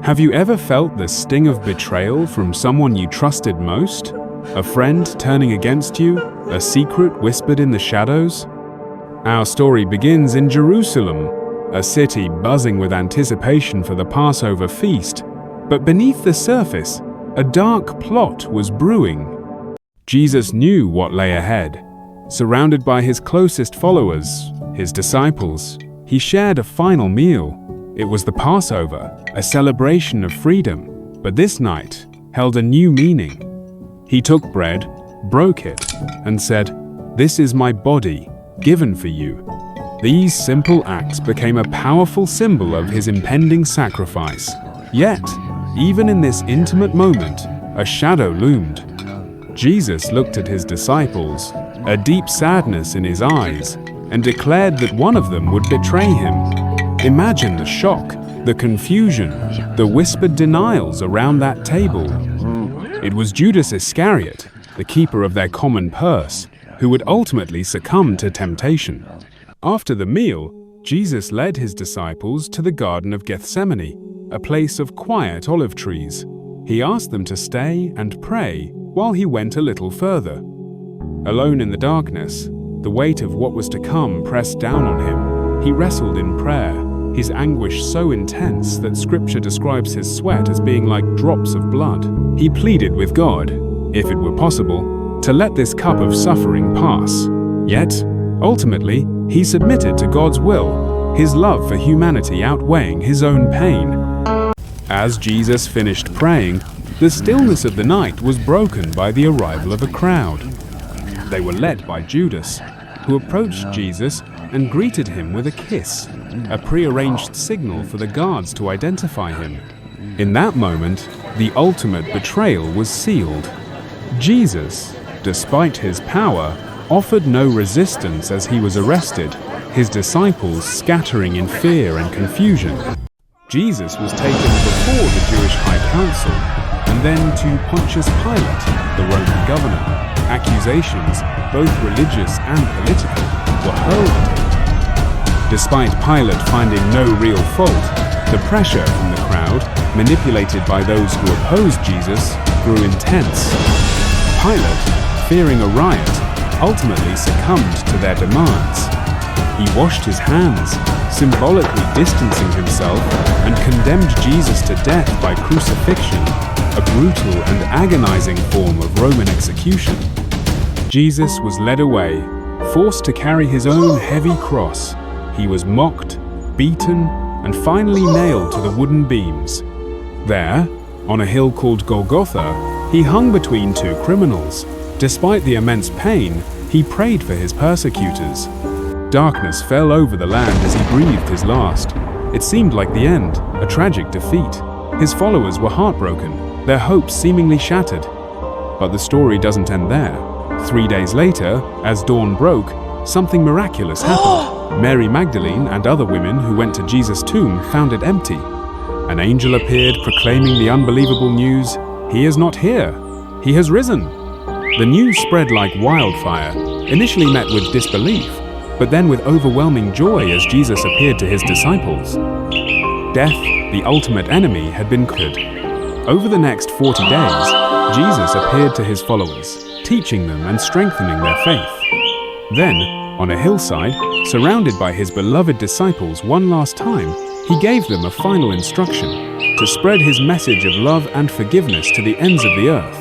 Have you ever felt the sting of betrayal from someone you trusted most? A friend turning against you? A secret whispered in the shadows? Our story begins in Jerusalem, a city buzzing with anticipation for the Passover feast. But beneath the surface, a dark plot was brewing. Jesus knew what lay ahead. Surrounded by his closest followers, his disciples, he shared a final meal. It was the Passover, a celebration of freedom, but this night held a new meaning. He took bread, broke it, and said, "This is my body, given for you." These simple acts became a powerful symbol of his impending sacrifice. Yet, even in this intimate moment, a shadow loomed. Jesus looked at his disciples, a deep sadness in his eyes, and declared that one of them would betray him. Imagine the shock, the confusion, the whispered denials around that table. It was Judas Iscariot, the keeper of their common purse, who would ultimately succumb to temptation. After the meal, Jesus led his disciples to the Garden of Gethsemane, a place of quiet olive trees. He asked them to stay and pray while he went a little further. Alone in the darkness, the weight of what was to come pressed down on him. He wrestled in prayer, his anguish so intense that Scripture describes his sweat as being like drops of blood. He pleaded with God, if it were possible, to let this cup of suffering pass. Yet, ultimately, he submitted to God's will, his love for humanity outweighing his own pain. As Jesus finished praying, the stillness of the night was broken by the arrival of a crowd. They were led by Judas, who approached Jesus and greeted him with a kiss, a prearranged signal for the guards to identify him. In that moment, the ultimate betrayal was sealed. Jesus, despite his power, offered no resistance as he was arrested, his disciples scattering in fear and confusion. Jesus was taken before the Jewish High Council, and then to Pontius Pilate, the Roman governor. Accusations, both religious and political, were hurled at him. Despite Pilate finding no real fault, the pressure from the crowd, manipulated by those who opposed Jesus, grew intense. Pilate, fearing a riot, ultimately succumbed to their demands. He washed his hands, symbolically distancing himself, and condemned Jesus to death by crucifixion, a brutal and agonizing form of Roman execution. Jesus was led away, forced to carry his own heavy cross. He was mocked, beaten, and finally nailed to the wooden beams. There, on a hill called Golgotha, he hung between two criminals. Despite the immense pain, he prayed for his persecutors. Darkness fell over the land as he breathed his last. It seemed like the end, a tragic defeat. His followers were heartbroken, their hopes seemingly shattered. But the story doesn't end there. 3 days later, as dawn broke, something miraculous happened. Mary Magdalene and other women who went to Jesus' tomb found it empty. An angel appeared proclaiming the unbelievable news, "He is not here. He has risen." The news spread like wildfire, initially met with disbelief, but then with overwhelming joy as Jesus appeared to his disciples. Death, the ultimate enemy, had been conquered. Over the next 40 days, Jesus appeared to his followers, teaching them and strengthening their faith. Then, on a hillside, surrounded by his beloved disciples one last time, he gave them a final instruction: to spread his message of love and forgiveness to the ends of the earth.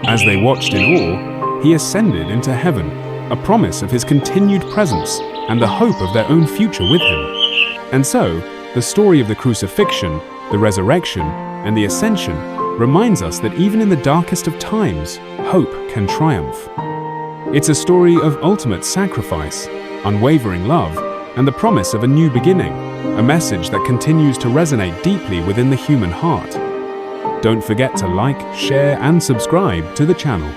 As they watched in awe, he ascended into heaven, a promise of his continued presence and the hope of their own future with him. And so, the story of the crucifixion, the resurrection, and the ascension reminds us that even in the darkest of times, hope can triumph. It's a story of ultimate sacrifice, unwavering love, and the promise of a new beginning, a message that continues to resonate deeply within the human heart. Don't forget to like, share, and subscribe to the channel.